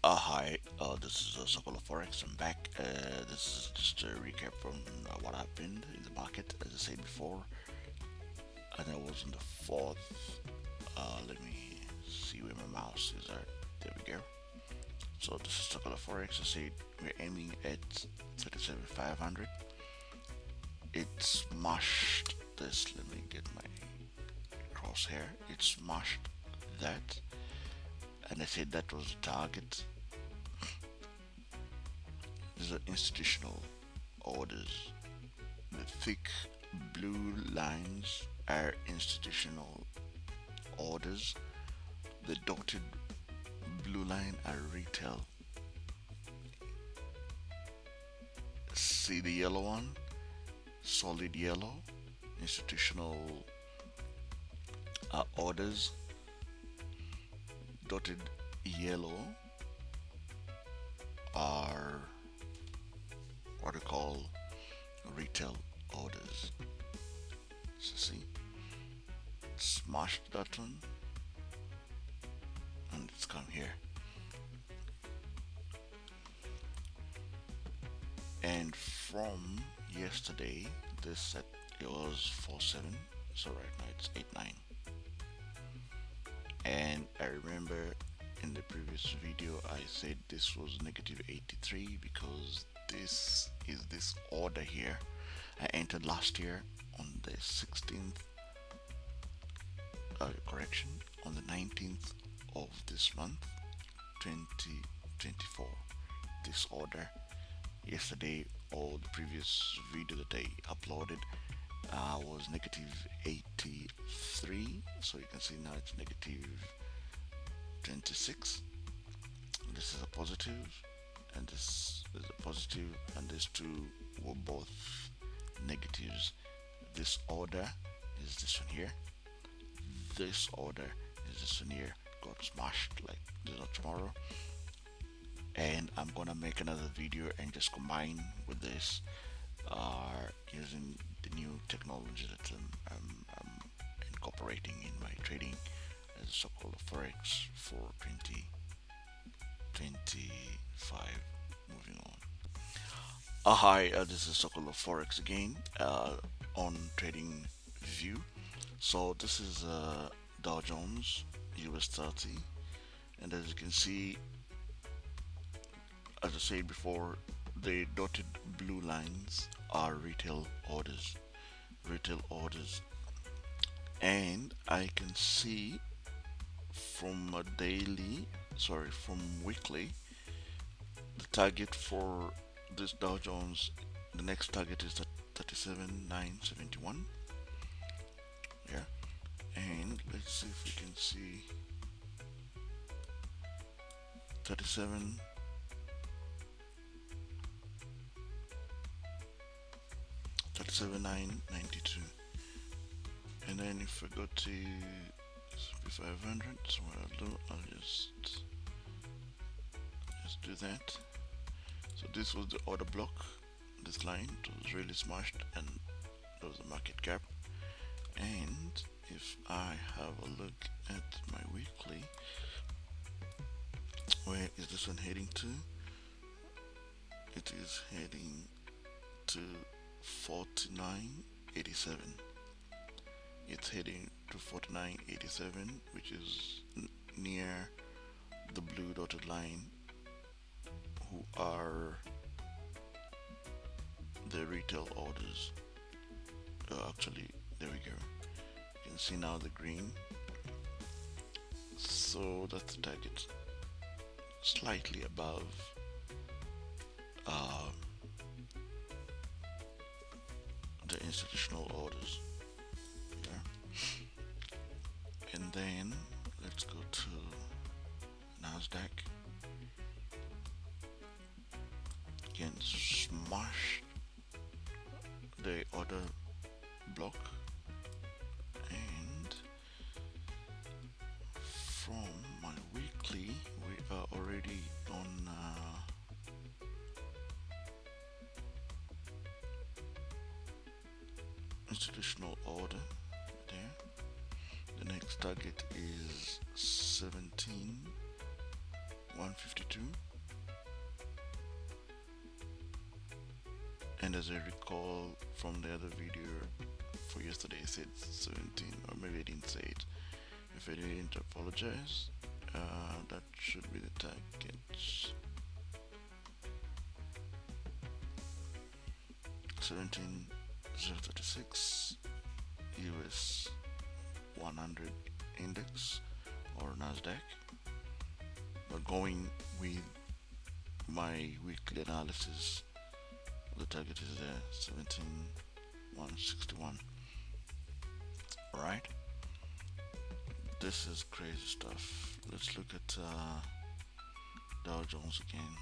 Hi, this is Soko La Forex. I'm back. This is just a recap from what happened in the market. As I said before, and I was on the fourth. Let me see where my mouse is at. There we go. So this is Soko La Forex. I said we're aiming at 37,500. It smashed this. Let me get my crosshair. It smashed that, and I said that was the target. These are institutional orders. The thick blue lines are institutional orders. The dotted blue line are retail. See the yellow one? Solid yellow. Institutional orders. Dotted yellow are what we call retail orders. So see, smashed that one and it's come here. And from yesterday, this set it was 4-7, so right now it's 8-9. And I remember in the previous video I said this was negative 83 because this is this order here I entered last year on the 16th, correction, on the 19th of this month 2024. This order yesterday or the previous video that I uploaded was negative 83, so you can see now it's negative 26. This is a positive and this is a positive, and these two were both negatives. This order is this one here, this order is this one here, got smashed like there's no tomorrow. And I'm gonna make another video and just combine with this using the new technology that I'm incorporating in my trading as a Soko La Forex for 2025. Moving on. Hi, this is Soko La Forex again on Trading View. So this is Dow Jones US 30, and as you can see, as I said before, the dotted blue lines are retail orders. Retail orders. And I can see from a daily, sorry, from weekly, the target for this Dow Jones, the next target is at 37,971. Yeah. And let's see if we can see 37. 37,992, and then if we go to SP500, so what I'll do, I'll just do that. So this was the order block. This line was really smashed, and there was a market gap. And if I have a look at my weekly, where is this one heading to? It is heading to 49.87. It's heading to 49.87, which is near the blue dotted line, who are the retail orders. Actually, there we go. You can see now the green. So that's the target, slightly above the institutional orders. Yeah. And then let's go to Nasdaq. Again, smash the order block, and from my weekly we are already on institutional order there. The next target is 17,150. 152, and as I recall from the other video for yesterday, I said 17, or maybe I didn't say it. If I didn't, apologize. That should be the target. 17036 US 100 index or Nasdaq. But going with my weekly analysis, the target is there, 17161. Alright, this is crazy stuff. Let's look at Dow Jones again,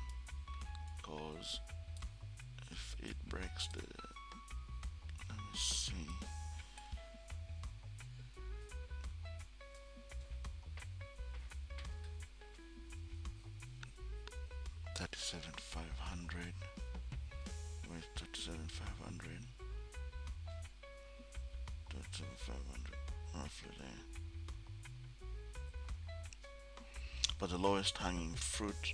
because if it breaks the, let me see, $37,500. Where's 37,500? 37,500, roughly there. But the lowest hanging fruit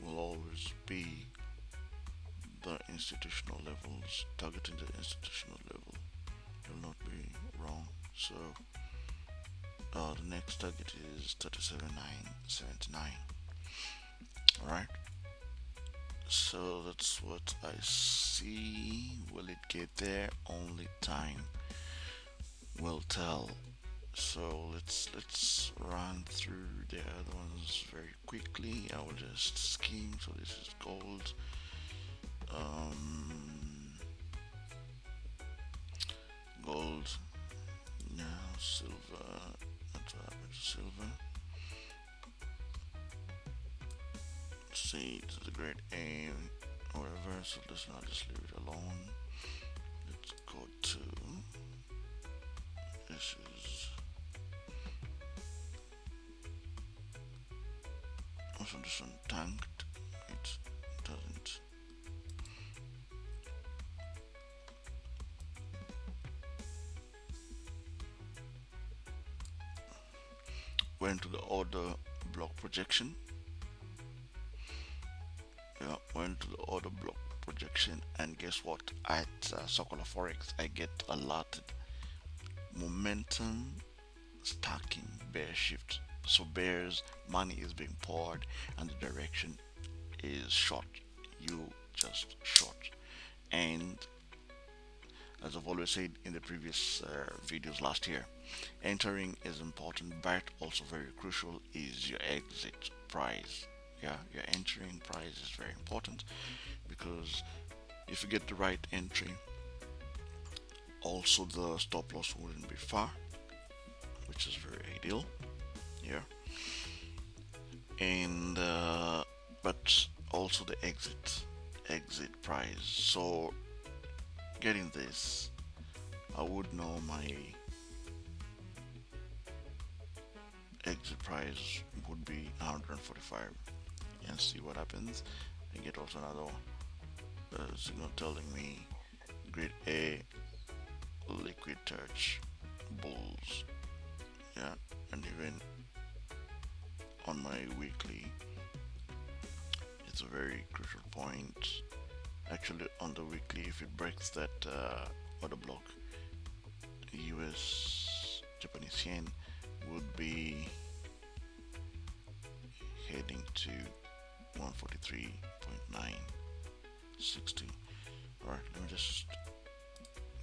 will always be the institutional levels, targeting the institutional level. Will not be wrong. So the next target is 37,979. Alright, so that's what I see. Will it get there? Only time will tell. So let's run through the other ones very quickly. I will just skim. So this is gold. Gold. Now silver. That's what happened to silver. See, it's a grade A, whatever. So let's not just leave it alone. Let's go to, this is, also this one tanked. It doesn't. Went to the order block projection. Yeah, went to the order block projection, and guess what? At Soko La Forex, I get allotted momentum stacking bear shift. So bears money is being poured, and the direction is short. You just short, and as I've always said in the previous videos last year, entering is important, but also very crucial is your exit price. Yeah, your entering price is very important, because if you get the right entry, also the stop loss wouldn't be far, which is very ideal. Yeah, and but also the exit price. So getting this, I would know my exit price would be 145, and see what happens. I get also another signal telling me grade A liquid touch bulls. Yeah, and even on my weekly, it's a very crucial point. Actually, on the weekly, if it breaks that order block, US Japanese yen would be heading to 143.962. Alright, let me just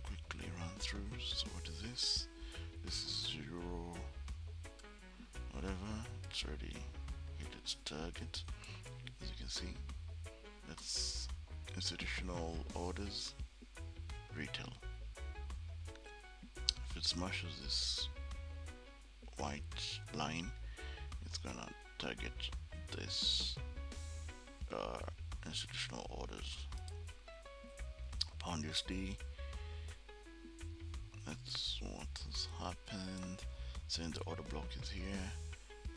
quickly run through. So what is this? This is euro whatever. It's already hit its target, as you can see. That's institutional orders, retail. If it smashes this white line, it's gonna target this institutional orders. Pound USD, that's what has happened. Saying the order block is here,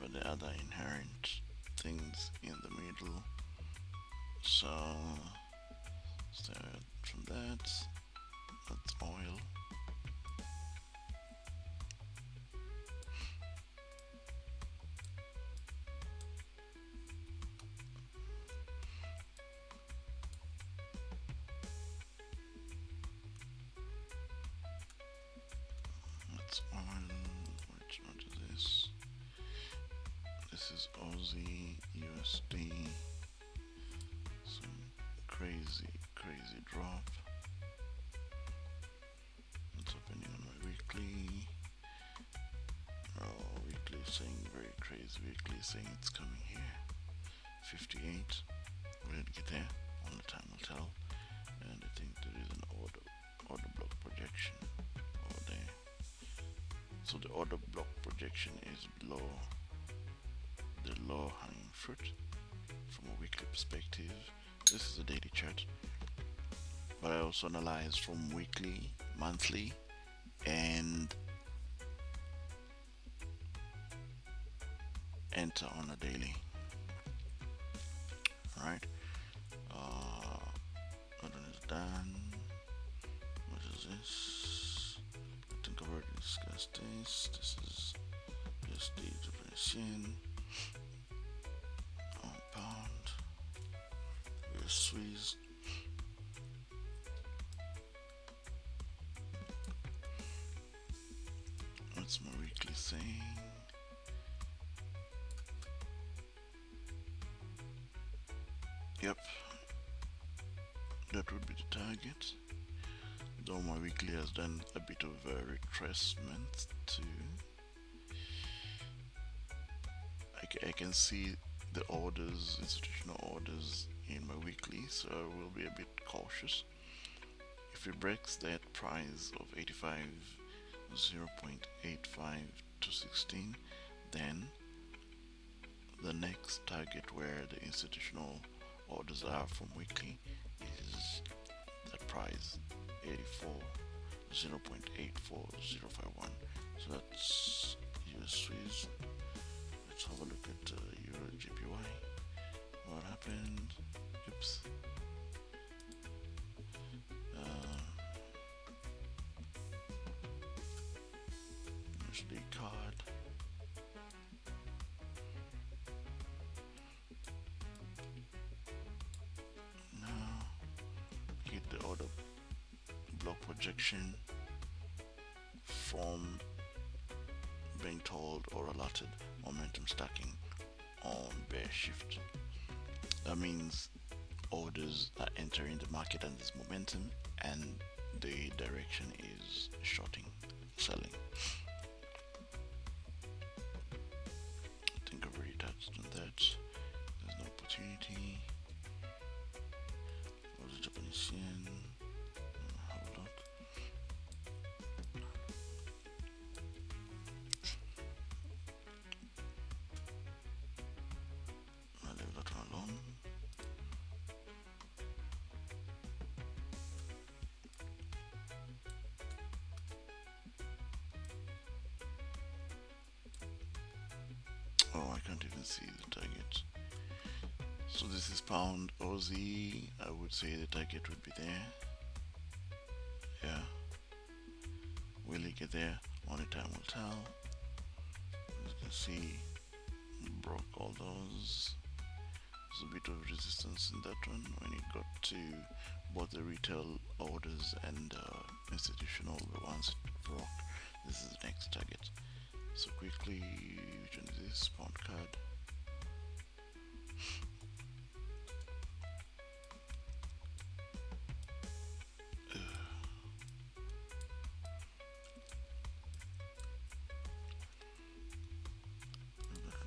but the other inherent things in the middle. So start from that's oil. USD. Some crazy drop. It's opening on my weekly. Oh, weekly saying very crazy. Weekly saying it's coming here. 58. Will it get there? Only time will tell. And I think there is an order block projection over there. So the order block projection is below the low hanging fruit from a weekly perspective. This is a daily chart, but I also analyze from weekly, monthly, and enter on a daily. Alright, that one is done. What is this? I think I've already discussed this. This is just the Japanese yen, pound, Swiss. What's my weekly saying? Yep, that would be the target. Though my weekly has done a bit of a retracement too. I can see the orders, institutional orders in my weekly, so I will be a bit cautious. If it breaks that price of 85, 0.85 to 16, then the next target where the institutional orders are from weekly is that price 84, 0.84051. So that's US Swiss. Let's have a look at Euro JPY. What happened? Oops. USD card. Now hit the order block projection from being told or allotted momentum stacking on bear shift. That means orders are entering the market and there's momentum, and the direction is shorting, selling. I think I've already touched on that. There's no opportunity. What is Japanese yen? Have a look. I'll leave that one alone. Oh, I can't even see the target. So this is pound Aussie. I would say the target would be there. Yeah. Will it get there? Only time will tell. As you can see, broke all those. There's a bit of resistance in that one when it got to both the retail orders and institutional ones it broke. This is the next target. So quickly, which one is this? Pound card.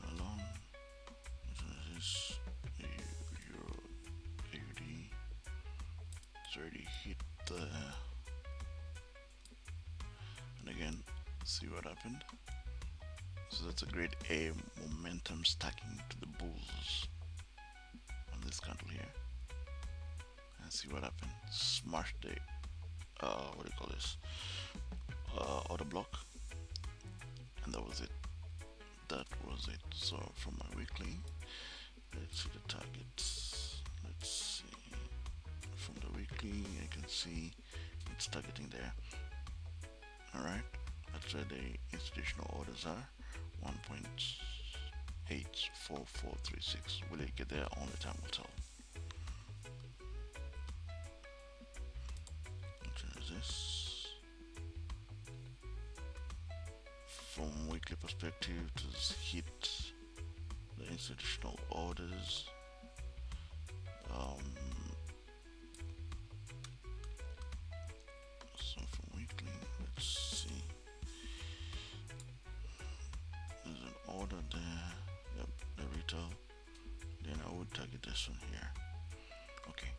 Alone. Which one is this? Euro AUD. It's already hit the. And again, see what happened. So that's a grade A momentum stacking to the bulls on this candle here. And see what happened. Smashed the what do you call this? Order block. And that was it. That was it. So from my weekly, let's see the targets. Let's see. From the weekly, I can see it's targeting there. Alright. That's where the institutional orders are. 1.84436. Will it get there? Only time will tell. Which one is this? From weekly perspective, to hit the institutional orders. Um, so from weekly, let's see. There's an order there. Yep, the retail. Then I would target this one here. Okay.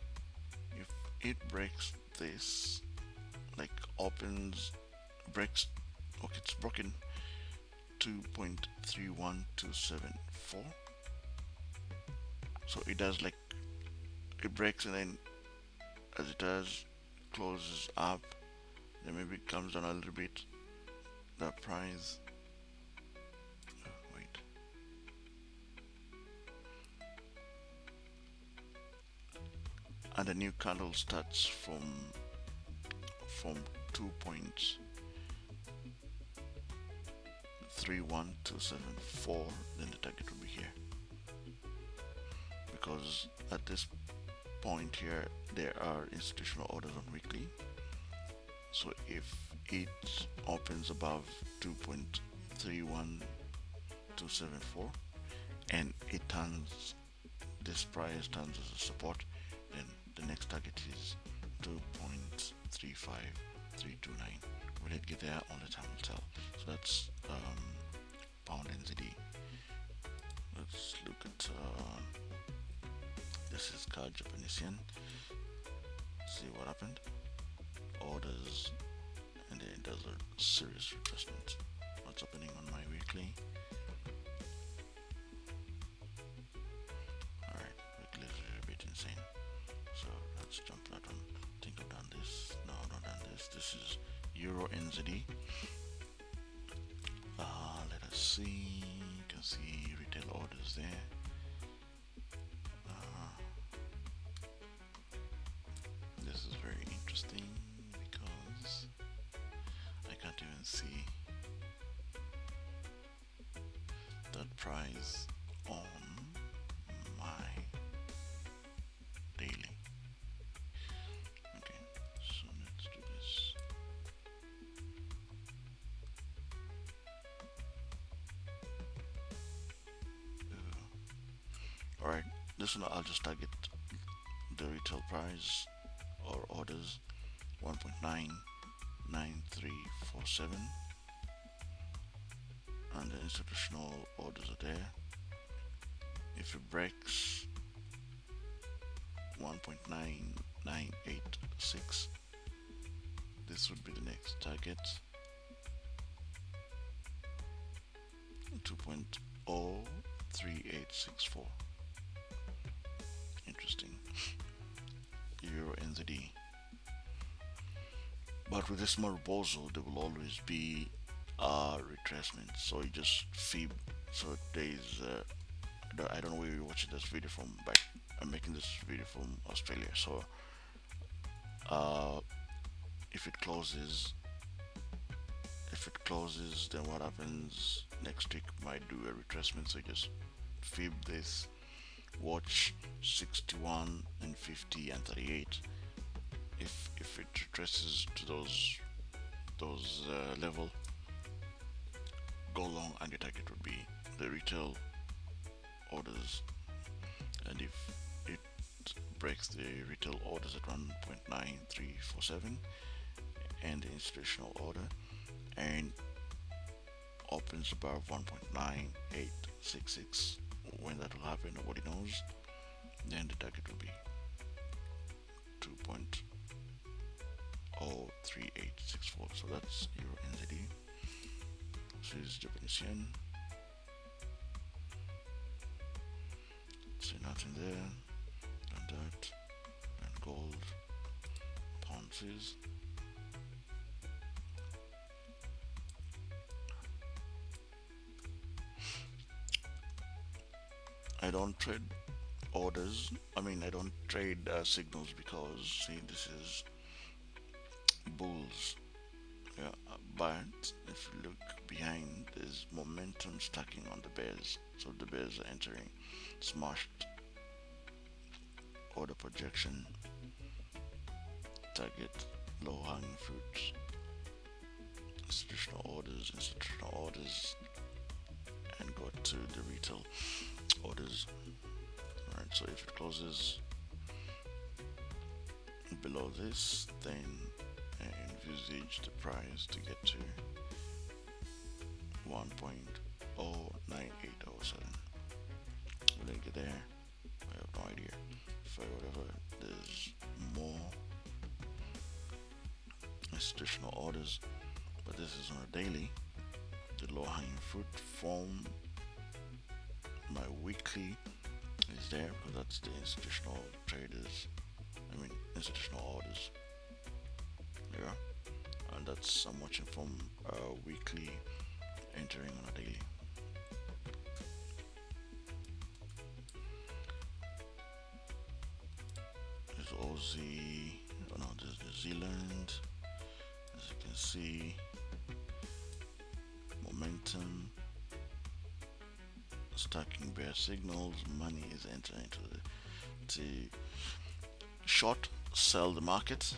If it breaks this, like opens, breaks, okay, it's broken 2.31274. So it does like, it breaks and then as it does, closes up, then maybe it comes down a little bit. The price, wait, and the new candle starts from 2.31274, then the target will be here, because at this point here there are institutional orders on weekly. So if it opens above 2.31274 and it turns, this price turns as a support, then the next target is 2.35329. Will it get there? Only time will tell. So that's pound NZD. Let's look at this is called Japanese yen. See what happened. Orders, and then it does a serious retracement. What's happening on my weekly? Alright, weekly is a little bit insane. So let's jump that one. I think I've done this. No, I've not done this. This is Euro NZD. Let us see. You can see retail orders there. This is very interesting because I can't even see that price on my daily. Okay, so let's do this. Alright, this one I'll just target the retail price or orders 1.99347, and the institutional orders are there. If it breaks 1.9986, this would be the next target. 2.03864. Interesting. Euro NZD. But with this small reversal, there will always be a retracement. So you just fib. So there's I don't know where you're watching this video from, but I'm making this video from Australia. So if it closes, then what happens next tick might do a retracement. So just fib this, watch 61 and 50 and 38. If it retraces to those level, go long, and the target would be the retail orders. And if it breaks the retail orders at 1.9347 and the institutional order and opens above 1.9866, when that will happen nobody knows, then the target will be 2.03864. So that's Euro NZD. So this is Japanese yen. See nothing there, and that, and gold, pounds. I don't trade orders. I don't trade signals, because see, this is bulls. Yeah, but if you look behind, there's momentum stacking on the bears. So the bears are entering. Smashed order projection. Target low hanging fruits. Institutional orders, and go to the retail. orders. Alright, so if it closes below this, then envisage the price to get to 1.09807. Will it get there? I have no idea. For whatever, there's more institutional orders, but this is on a daily. The low hanging fruit from my weekly is there because that's the institutional traders. I mean institutional orders. Yeah, and that's I'm watching from weekly, entering on a daily. There's Aussie. Oh no, there's New Zealand. As you can see, momentum, stacking bear signals. Money is entering into the short sell the market.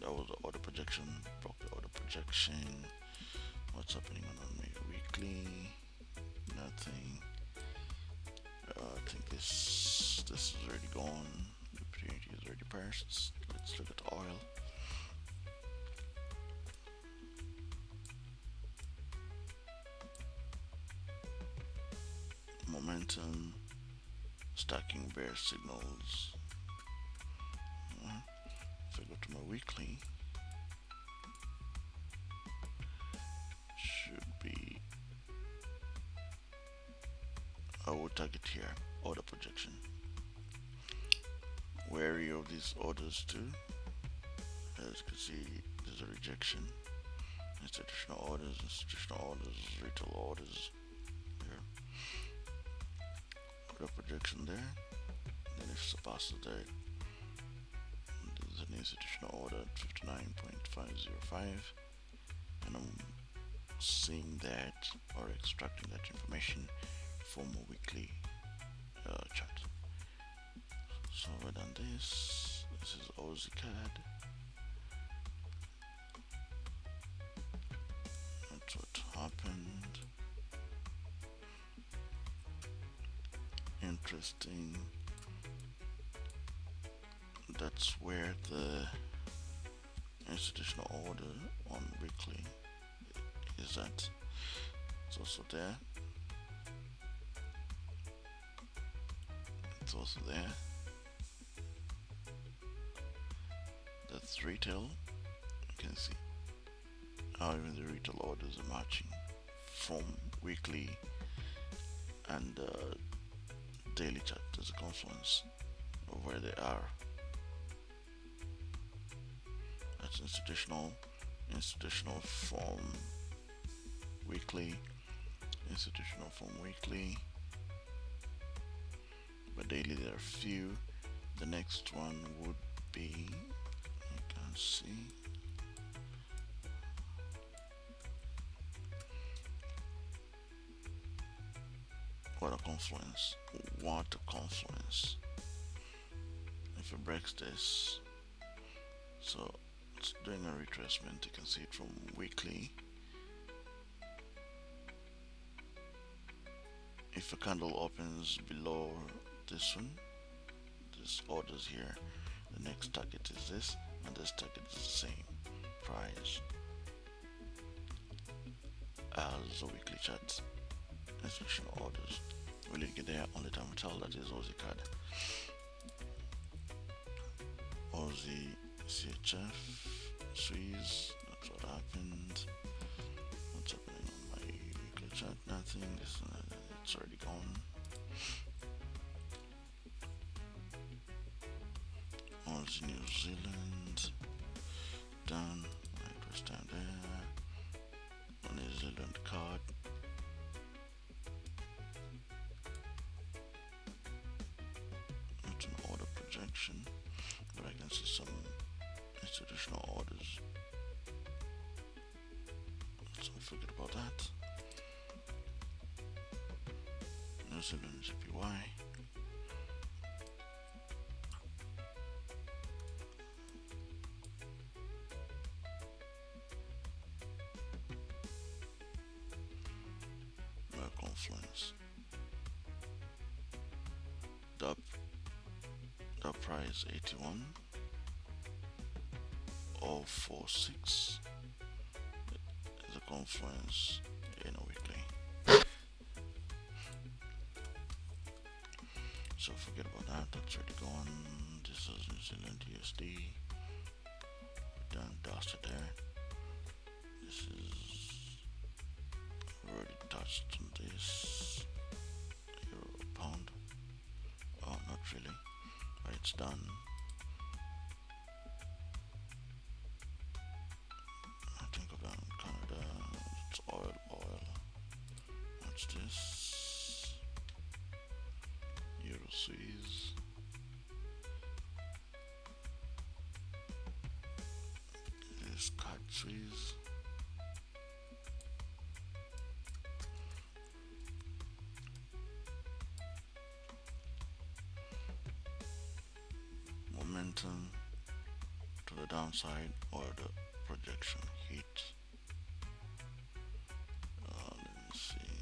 That was the order projection. Broke the order projection. What's happening on my weekly? Nothing. I think this is already gone. The opportunity is already passed. Let's look at oil. Momentum, stacking bear signals. If I go to my weekly, should be I will target here order projection. Wary of these orders too. As you can see, there's a rejection. Institutional orders, retail orders. Here. Order projection there. Then if it surpasses that, there's an institutional order at 59.505, and I'm seeing that or extracting that information from a weekly chart. So we've done this. This is Aussie CAD. That's what happened. Interesting. That's where the institutional order on weekly is at. It's also there. It's also there. That's retail. You can see how even the retail orders are matching from weekly and daily chart. There's a confluence of where they are. That's institutional from weekly, institutional from weekly, but daily there are few. The next one would be, you can see, what a confluence. If it breaks this, so it's doing a retracement. You can see it from weekly. If a candle opens below this one, this orders here, the next target is this, and this target is the same price as the weekly chart. Institutional orders. Will it get there? Only time will tell. That is Aussie CAD. Aussie CHF, Swiss. That's what happened. What's happening on my weekly chart? Nothing. It's already gone. Aussie New Zealand. Done. It was down there. New Zealand card. It's an order projection, but I can see some institutional orders. So forget about that. New Zealand JPY. Confluence. The price 81,046 is a confluence in a weekly. So forget about that. That's already gone. This is New Zealand USD. Done dusted there. This is already touched on this. Euro pound. Oh, not really, but it's done. I think about Canada. It's oil. What's this? Euro Swiss. This card Swiss. Momentum to the downside or the projection hit. Let me see.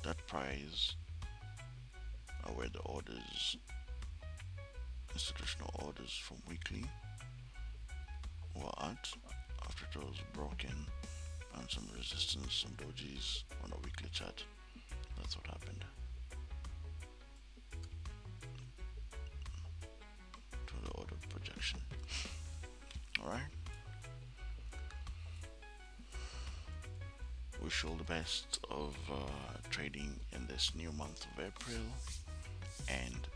That price where the orders, institutional orders from weekly were at after it was broken and some resistance, some dojis on a weekly chart. That's what happened to the order projection. Alright. Wish you all the best of trading in this new month of April, and